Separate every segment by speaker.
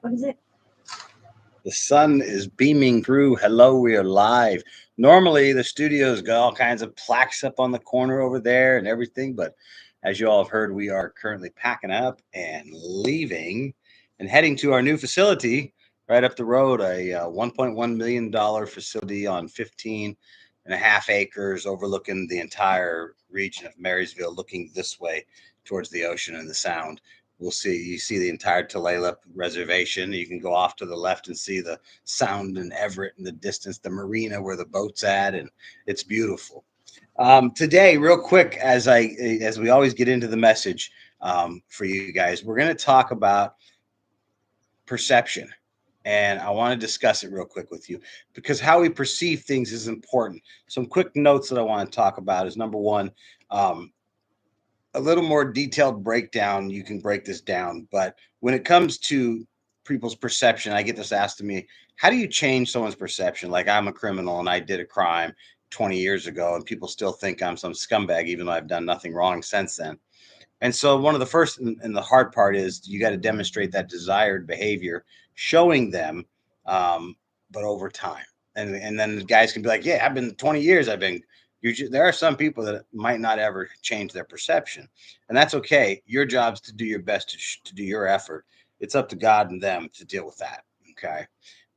Speaker 1: What is it?
Speaker 2: The sun is beaming through. Hello, we are live. Normally, the studio's got all kinds of plaques up on the corner over there and everything, but as you all have heard, we are currently packing up and leaving and heading to our new facility right up the road, a $1.1 million facility on 15 and a half acres overlooking the entire region of Marysville, looking this way towards the ocean and the sound. You see the entire Tulalip reservation. You can go off to the left and see the sound and Everett in the distance, the marina where the boat's at, and it's beautiful. Today, real quick, as we always get into the message for you guys, we're going to talk about perception, and I want to discuss it real quick with you because how we perceive things is important. Some quick notes that I want to talk about is number one. Um, a little more detailed breakdown, you can break this down. But when it comes to people's perception, I get this asked to me, how do you change someone's perception? Like I'm a criminal and I did a crime 20 years ago, and people still think I'm some scumbag, even though I've done nothing wrong since then. And so, one of the first and the hard part is you got to demonstrate that desired behavior, showing them, um, but over time. And then the guys can be like, yeah, I've been 20 years, I've been. There are some people that might not ever change their perception, and that's okay. Your job is to do your best to do your effort. It's up to God and them to deal with that. Okay.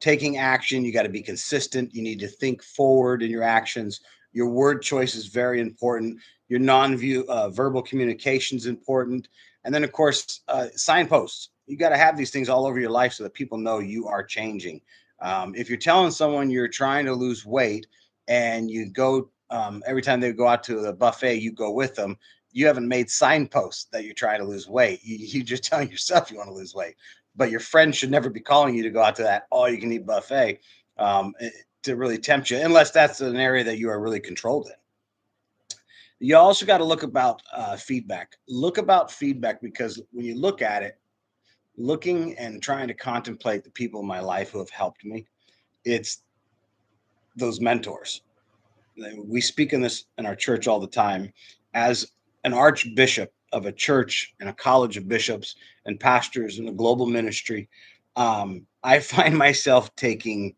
Speaker 2: Taking action, you got to be consistent. You need to think forward in your actions. Your word choice is very important. Your verbal communication is important. And then, of course, signposts. You got to have these things all over your life so that people know you are changing. If you're telling someone you're trying to lose weight and you go every time they go out to the buffet, you go with them. You haven't made signposts that you're trying to lose weight. You're just telling yourself you want to lose weight, but your friend should never be calling you to go out to that all you can eat buffet to really tempt you, unless that's an area that you are really controlled in. You also got to look about feedback. Look about feedback because when you look at it, looking and trying to contemplate the people in my life who have helped me, it's those mentors. We speak in this in our church all the time as an archbishop of a church and a college of bishops and pastors and a global ministry. I find myself taking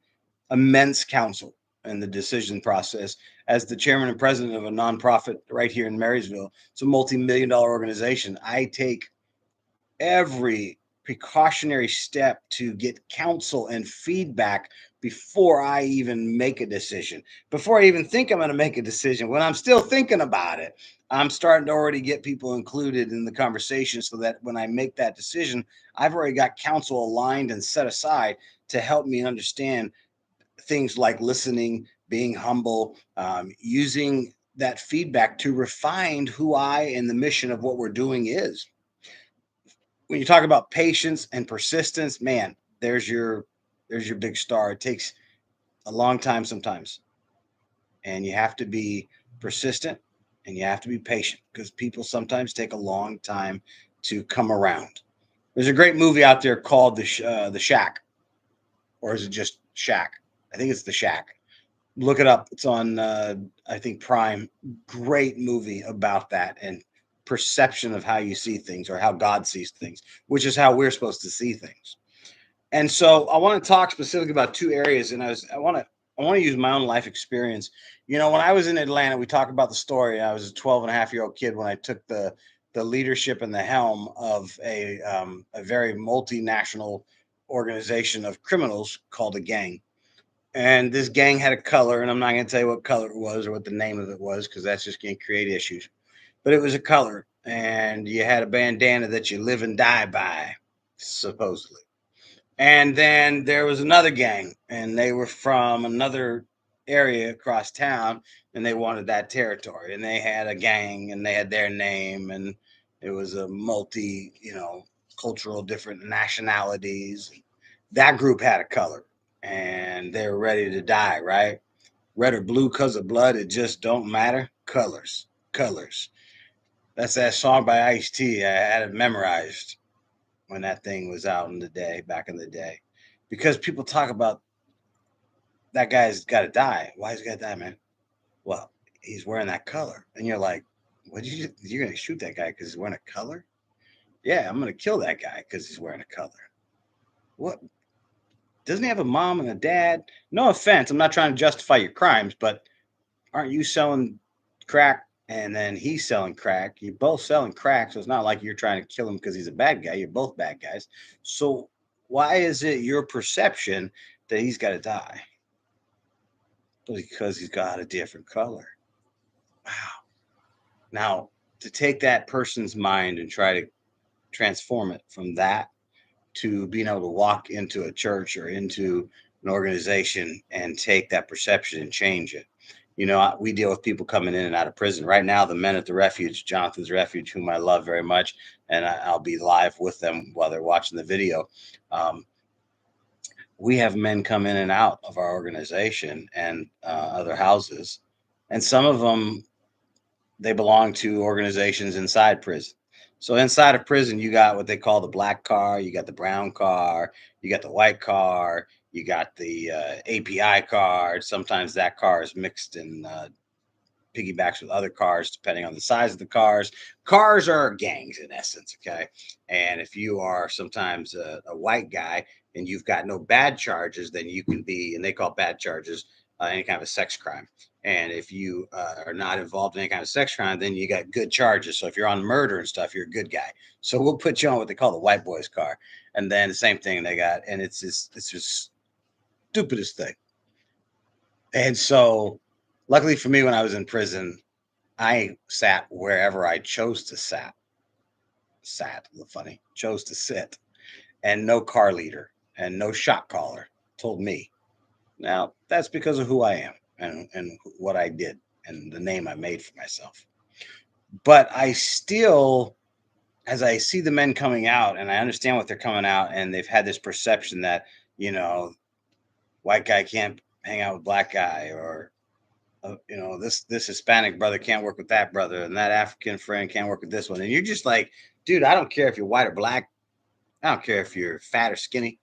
Speaker 2: immense counsel in the decision process as the chairman and president of a nonprofit right here in Marysville. It's a multi-million dollar organization. I take every precautionary step to get counsel and feedback before I even make a decision. Before I even think I'm going to make a decision, when I'm still thinking about it, I'm starting to already get people included in the conversation so that when I make that decision, I've already got counsel aligned and set aside to help me understand things like listening, being humble, using that feedback to refine who I and the mission of what we're doing is. When you talk about patience and persistence, man, there's your big star. It takes a long time sometimes, and you have to be persistent and you have to be patient because people sometimes take a long time to come around. There's a great movie out there called the Shack, or is it just Shack? I think it's the Shack. Look it up. It's on I think Prime. Great movie about that and perception of how you see things or how God sees things, which is how we're supposed to see things. And so I want to talk specifically about two areas, and I want to use my own life experience. You know, when I was in Atlanta, we talk about the story. I was a 12 and a half year old kid when I took the leadership and the helm of a very multinational organization of criminals called a gang. And this gang had a color, and I'm not going to tell you what color it was or what the name of it was because that's just going to create issues. But it was a color, and you had a bandana that you live and die by, supposedly. And then there was another gang, and they were from another area across town, and they wanted that territory. And they had a gang, and they had their name, and it was a multi, cultural, different nationalities. That group had a color, and they were ready to die, right? Red or blue because of blood, it just don't matter. Colors, colors. That's that song by Ice T. I had it memorized when that thing was out in the day, back in the day. Because people talk about that guy's got to die. Why is he got to die, man? Well, he's wearing that color. And you're like, what did you're going to shoot that guy because he's wearing a color? Yeah, I'm going to kill that guy because he's wearing a color. What, doesn't he have a mom and a dad? No offense, I'm not trying to justify your crimes, but aren't you selling crack and then he's selling crack? You're both selling crack, so it's not like you're trying to kill him because he's a bad guy. You're both bad guys. So why is it your perception that he's got to die? Because he's got a different color. Wow. Now, to take that person's mind and try to transform it from that to being able to walk into a church or into an organization and take that perception and change it. We deal with people coming in and out of prison. Right now, the men at the refuge, Jonathan's Refuge, whom I love very much, and I'll be live with them while they're watching the video. Um, we have men come in and out of our organization and other houses, and some of them, they belong to organizations inside prison. So inside of prison, you got what they call the black car, you got the brown car, you got the white car, you got the API card. Sometimes that car is mixed in piggybacks with other cars, depending on the size of the cars. Cars are gangs in essence, okay? And if you are sometimes a white guy and you've got no bad charges, then you can be, and they call bad charges any kind of a sex crime. And if you are not involved in any kind of sex crime, then you got good charges. So if you're on murder and stuff, you're a good guy. So we'll put you on what they call the white boys car. And then the same thing they got, and it's just stupidest thing. And so, luckily for me, when I was in prison, I sat wherever I chose to funny, chose to sit, and no car leader and no shot caller told me. Now, that's because of who I am and what I did and the name I made for myself. But I still, as I see the men coming out and I understand what they're coming out, and they've had this perception that, you know, white guy can't hang out with black guy, or this Hispanic brother can't work with that brother, and that African friend can't work with this one. And you're just like, dude, I don't care if you're white or black. I don't care if you're fat or skinny.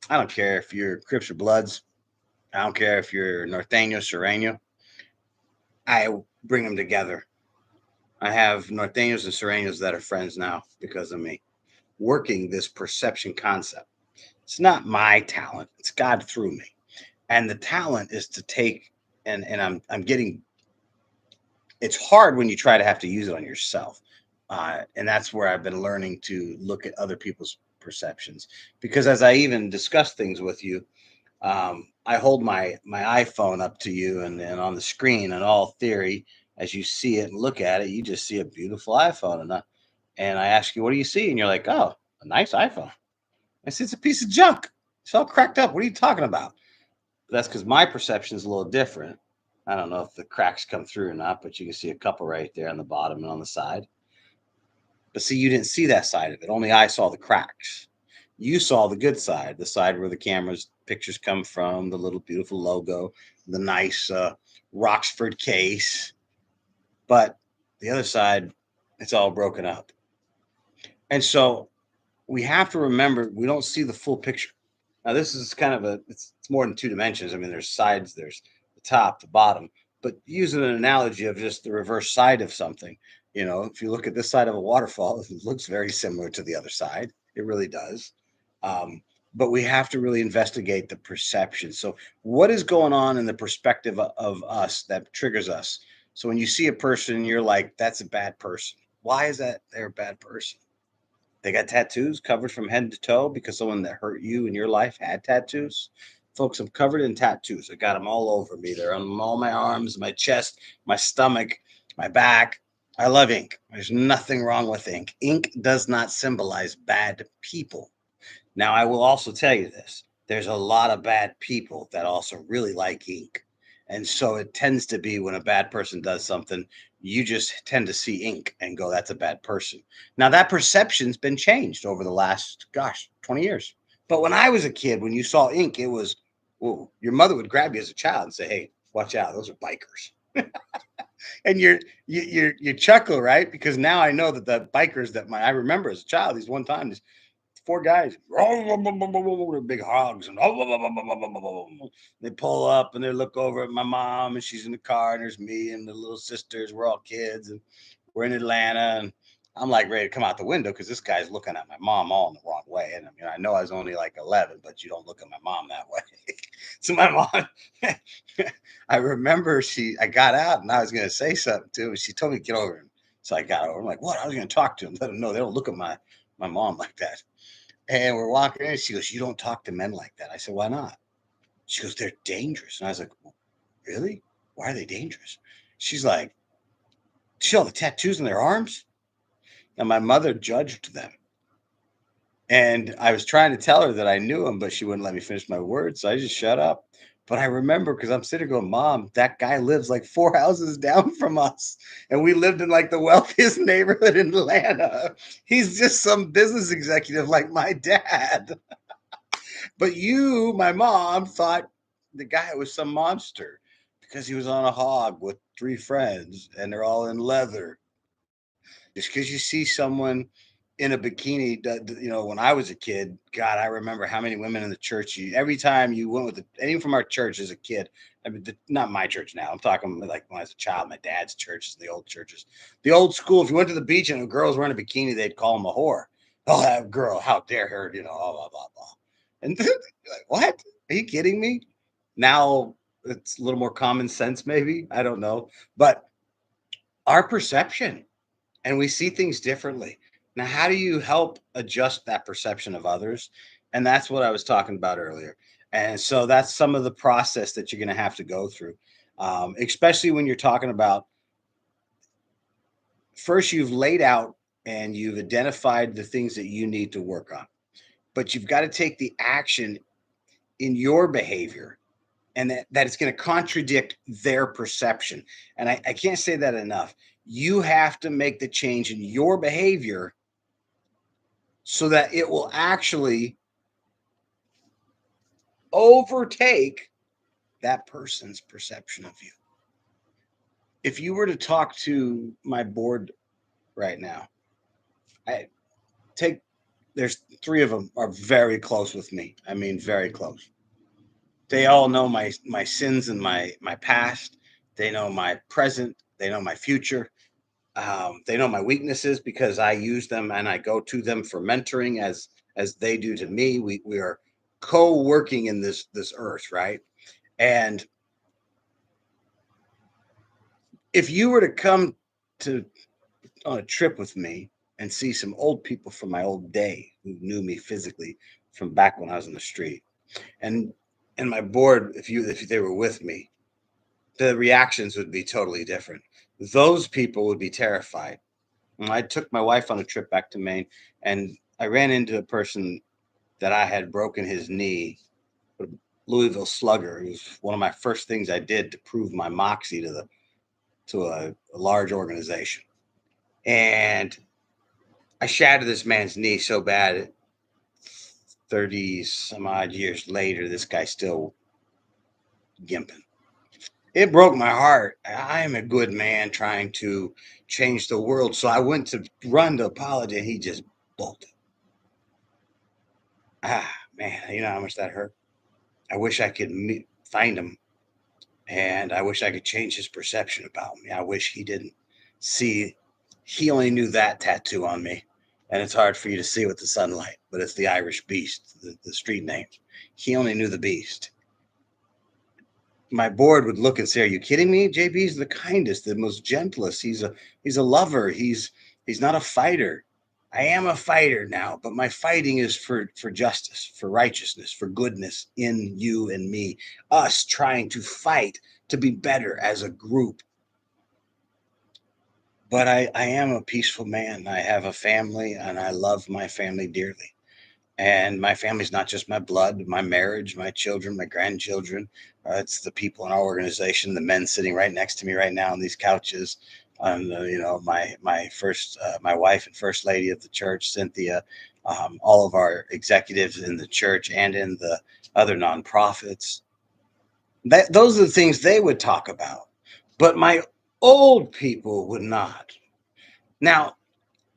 Speaker 2: I don't care if you're Crips or Bloods. I don't care if you're Norteño, Sereno. I bring them together. I have Norteños and Serenos that are friends now because of me working this perception concept. It's not my talent, it's God through me. And the talent is to take, and I'm getting, it's hard when you try to have to use it on yourself. And that's where I've been learning to look at other people's perceptions. Because as I even discuss things with you, I hold my iPhone up to you, and on the screen, in all theory, as you see it and look at it, you just see a beautiful iPhone. And I ask you, what do you see? And you're like, oh, a nice iPhone. I see it's a piece of junk. It's all cracked up. What are you talking about? That's because my perception is a little different. I don't know if the cracks come through or not, but you can see a couple right there on the bottom and on the side. But see, you didn't see that side of it. Only I saw the cracks. You saw the good side, the side where the camera's pictures come from, the little beautiful logo, the nice Roxford case. But the other side, it's all broken up. And so we have to remember we don't see the full picture. Now, this is kind of it's more than two dimensions. I mean, there's sides, there's the top, the bottom, but using an analogy of just the reverse side of something, if you look at this side of a waterfall, it looks very similar to the other side. It really does. Um, but we have to really investigate the perception. So, what is going on in the perspective of us that triggers us? So, when you see a person, you're like, that's a bad person. Why is that they're a bad person? They got tattoos covered from head to toe because someone that hurt you in your life had tattoos. Folks, I'm covered in tattoos. I got them all over me. They're on all my arms, my chest, my stomach, my back. I love ink. There's nothing wrong with ink. Ink does not symbolize bad people. Now, I will also tell you this, there's a lot of bad people that also really like ink. And so it tends to be when a bad person does something, you just tend to see ink and go, that's a bad person. Now, that perception's been changed over the last, 20 years. But when I was a kid, when you saw ink, it was, whoa, your mother would grab you as a child and say, hey, watch out, those are bikers. And you chuckle, right? Because now I know that the bikers that I remember as a child, these one time, these four guys, big hogs, and they pull up and they look over at my mom, and she's in the car, and there's me and the little sisters. We're all kids, and we're in Atlanta, and I'm like ready to come out the window because this guy's looking at my mom all in the wrong way. And I mean, I know I was only like 11, but you don't look at my mom that way. So my mom, I remember I got out and I was going to say something to him. She told me to get over him. So I got over. I'm like, what? I was going to talk to him, let him know they don't look at my mom like that. And we're walking in. She goes, you don't talk to men like that. I said, why not? She goes, they're dangerous. And I was like, really? Why are they dangerous? She's like, see all the tattoos on their arms? And my mother judged them. And I was trying to tell her that I knew him, but she wouldn't let me finish my words. So I just shut up. But I remember because I'm sitting going, Mom, that guy lives like 4 houses down from us. And we lived in like the wealthiest neighborhood in Atlanta. He's just some business executive like my dad. But you, my mom, thought the guy was some monster because he was on a hog with three friends and they're all in leather. Just because you see someone in a bikini, when I was a kid, God, I remember how many women in the church. Every time you went with anyone from our church as a kid, I mean, not my church now. I'm talking like when I was a child, my dad's churches, the old churches, the old school. If you went to the beach and a girl's wearing a bikini, they'd call them a whore. Oh, that girl, how dare her? Blah blah blah blah. And like, what? Are you kidding me? Now it's a little more common sense, maybe. I don't know, but our perception and we see things differently. Now, how do you help adjust that perception of others? And that's what I was talking about earlier. And so that's some of the process that you're going to have to go through, especially when you're talking about first, you've laid out and you've identified the things that you need to work on, but you've got to take the action in your behavior and that it's going to contradict their perception. And I can't say that enough. You have to make the change in your behavior so that it will actually overtake that person's perception of you. If you were to talk to my board right now, I take there's three of them are very close with me. I mean, very close. They all know my sins and my past. They know my present. They know my future. They know my weaknesses because I use them and I go to them for mentoring as they do to me. We are co-working in this earth, right? And if you were to come to on a trip with me and see some old people from my old day who knew me physically from back when I was in the street, and my board, if they were with me, the reactions would be totally different. Those people would be terrified. And I took my wife on a trip back to Maine, and I ran into a person that I had broken his knee, a Louisville Slugger. It was one of my first things I did to prove my moxie to a large organization. And I shattered this man's knee so bad, 30 some odd years later, this guy's still gimping. It broke my heart. I am a good man trying to change the world. So I went to run to apologize, and he just bolted. Man, you know how much that hurt? I wish I could find him, and I wish I could change his perception about me. I wish he didn't see, he only knew that tattoo on me. And it's hard for you to see with the sunlight, but it's the Irish Beast, the street name. He only knew the beast. My board would look and say, "Are you kidding me? JB's the kindest, the most gentlest. He's a lover. He's not a fighter. I am a fighter now, but my fighting is for justice, for righteousness, for goodness in you and me. Us trying to fight to be better as a group. But I am a peaceful man. I have a family, and I love my family dearly." And my family's not just my blood, my marriage, my children, my grandchildren. It's the people in our organization, the men sitting right next to me right now on these couches. My wife and first lady of the church, Cynthia, all of our executives in the church and in the other nonprofits. Those are the things they would talk about, but my old people would not. Now,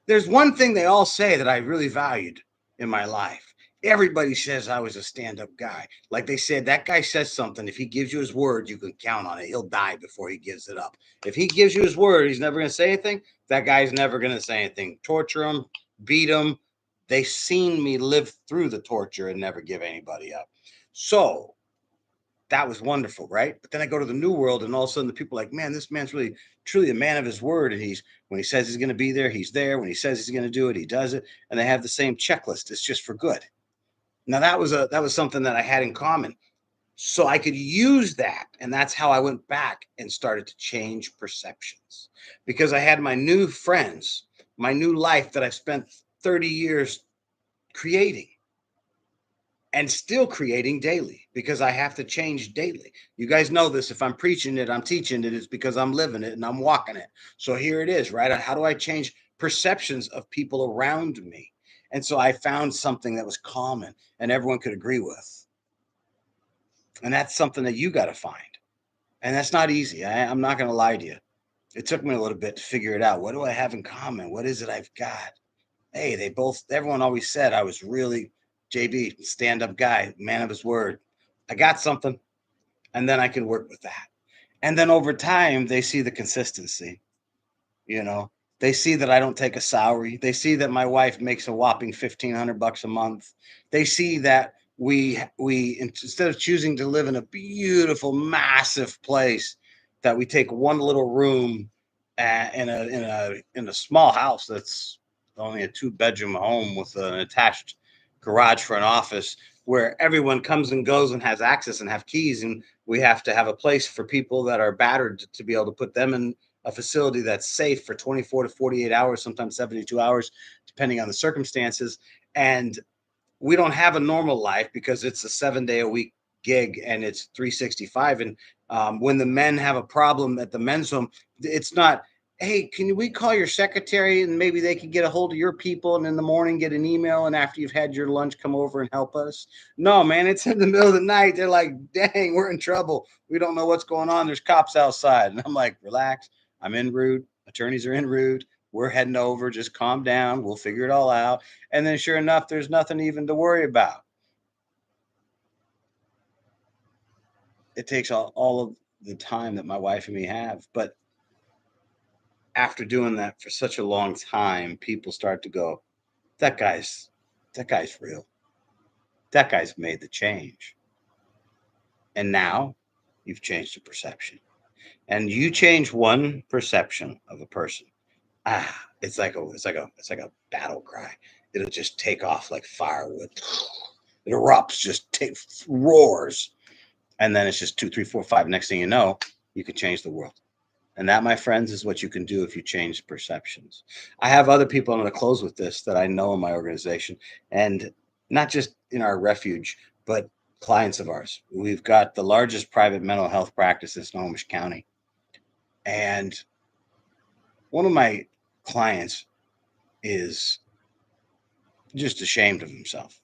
Speaker 2: there's one thing they all say that I really valued in my life, Everybody says I was a stand-up guy. Like they said, that guy says something. If he gives you his word, you can count on it. He'll die before he gives it up. If he gives you his word, he's never going to say anything. That guy's never going to say anything. Torture him, beat him. They seen me live through the torture and never give anybody up. So that was wonderful, right? But then I go to the new world, and all of a sudden the people are like, man, this man's really truly a man of his word. And he's when he says he's going to be there, he's there. When he says he's going to do it, he does it. And they have the same checklist. It's just for good. Now that was something that I had in common. So I could use that. And that's how I went back and started to change perceptions. Because I had my new friends, my new life that I've spent 30 years creating and still creating daily because I have to change daily. You guys know this. If I'm preaching it, I'm teaching it, it's because I'm living it and I'm walking it. So here it is, right? How do I change perceptions of people around me? And so I found something that was common and everyone could agree with. And that's something that you got to find. And that's not easy. I'm not going to lie to you. It took me a little bit to figure it out. What do I have in common? What is it I've got? Hey, everyone always said I was really JB, stand up guy, man of his word. I got something, and then I can work with that. And then over time, they see the consistency. You know, they see that I don't take a salary. They see that my wife makes a whopping $1,500 a month. They see that we instead of choosing to live in a beautiful, massive place, that we take one little room in a small house that's only a 2-bedroom home with an attached garage for an office where everyone comes and goes and has access and have keys, and we have to have a place for people that are battered to be able to put them in a facility that's safe for 24 to 48 hours, sometimes 72 hours, depending on the circumstances. And we don't have a normal life because it's a 7-day a week gig and it's 365. And when the men have a problem at the men's home, it's not, hey, can we call your secretary and maybe they can get a hold of your people and in the morning get an email and after you've had your lunch come over and help us? No, man, it's in the middle of the night. They're like, dang, we're in trouble. We don't know what's going on. There's cops outside. And I'm like, relax. I'm en route. Attorneys are en route. We're heading over. Just calm down. We'll figure it all out. And then sure enough, there's nothing even to worry about. It takes all of the time that my wife and me have. But after doing that for such a long time, people start to go, that guy's that guy's real. That guy's made the change. And now you've changed the perception. And you change one perception of a person. It's like a battle cry. It'll just take off like firewood. It erupts, just roars. And then it's just 2, 3, 4, 5. Next thing you know, you can change the world. And that, my friends, is what you can do if you change perceptions. I have other people, I'm going to close with this, that I know in my organization, and not just in our refuge, but clients of ours. We've got the largest private mental health practice in Snohomish County. And one of my clients is just ashamed of himself.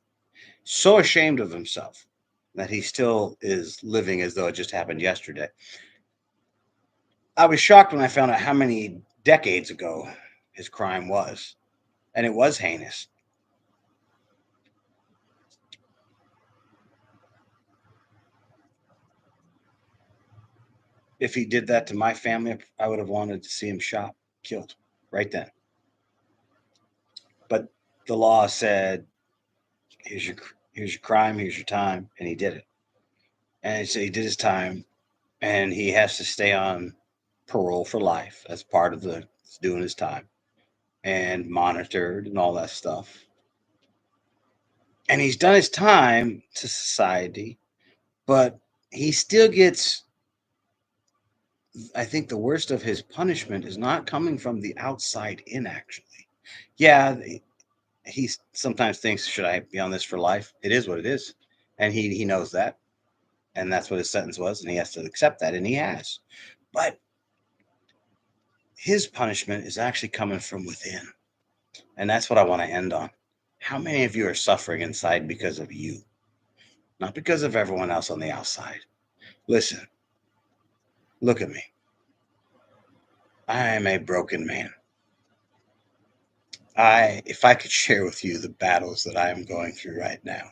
Speaker 2: So ashamed of himself that he still is living as though it just happened yesterday. I was shocked when I found out how many decades ago his crime was, and it was heinous. If he did that to my family, I would have wanted to see him shot, killed right then. But the law said, here's your crime, here's your time, and he did it. And so he did his time, and he has to stay on parole for life as part of the doing his time and monitored and all that stuff. And he's done his time to society, but he still gets, I think the worst of his punishment is not coming from the outside in, actually. Yeah, he sometimes thinks, should I be on this for life? It is what it is. And he knows that. And that's what his sentence was. And he has to accept that. And he has. But his punishment is actually coming from within. And that's what I want to end on. How many of you are suffering inside because of you, not because of everyone else on the outside? Listen, look at me. I am a broken man. If I could share with you the battles that I am going through right now,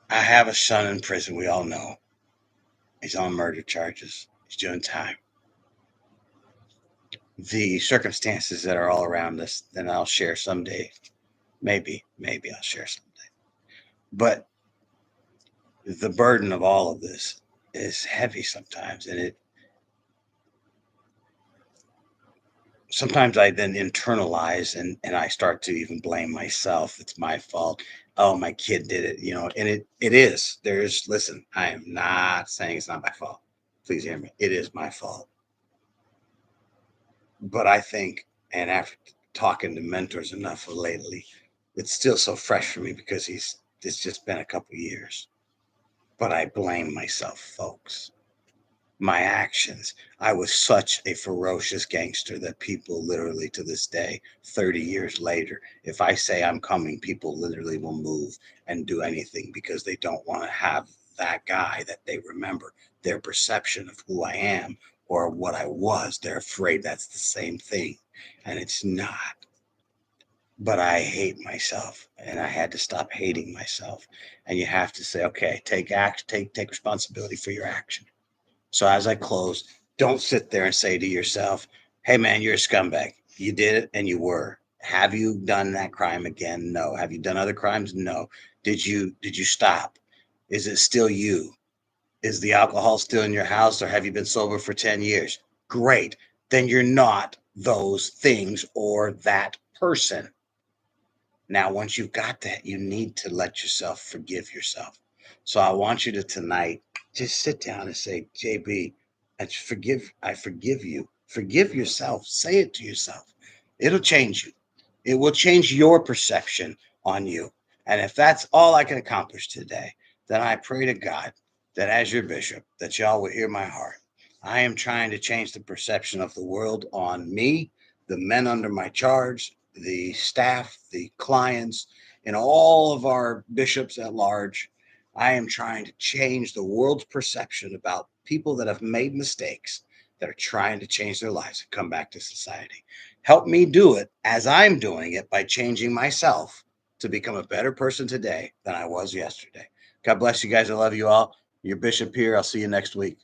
Speaker 2: I have a son in prison. We all know he's on murder charges. He's doing time. The circumstances that are all around us, then I'll share someday. Maybe I'll share someday. But the burden of all of this is heavy sometimes, and it sometimes I then internalize and I start to even blame myself. It's my fault. Oh, my kid did it, and it is. Listen, I am not saying it's not my fault. Please hear me. It is my fault. But I think, and after talking to mentors enough lately, it's still so fresh for me because it's just been a couple years. But I blame myself, folks. My actions. I was such a ferocious gangster that people literally to this day, 30 years later, if I say I'm coming, people literally will move and do anything because they don't want to have that guy that they remember, their perception of who I am or what I was. They're afraid that's the same thing. And it's not. But I hate myself and I had to stop hating myself. And you have to say, okay, take responsibility for your action. So as I close, don't sit there and say to yourself, hey man, you're a scumbag. You did it and you were. Have you done that crime again? No. Have you done other crimes? No. Did you stop? Is it still you? Is the alcohol still in your house or have you been sober for 10 years? Great. Then you're not those things or that person. Now, once you've got that, you need to let yourself forgive yourself. So I want you to tonight just sit down and say, JB, I forgive you. Forgive yourself. Say it to yourself. It'll change you. It will change your perception on you. And if that's all I can accomplish today, then I pray to God that as your bishop, that y'all will hear my heart. I am trying to change the perception of the world on me, the men under my charge, the staff, the clients, and all of our bishops at large. I am trying to change the world's perception about people that have made mistakes that are trying to change their lives and come back to society. Help me do it as I'm doing it by changing myself to become a better person today than I was yesterday. God bless you guys. I love you all. Your bishop here. I'll see you next week.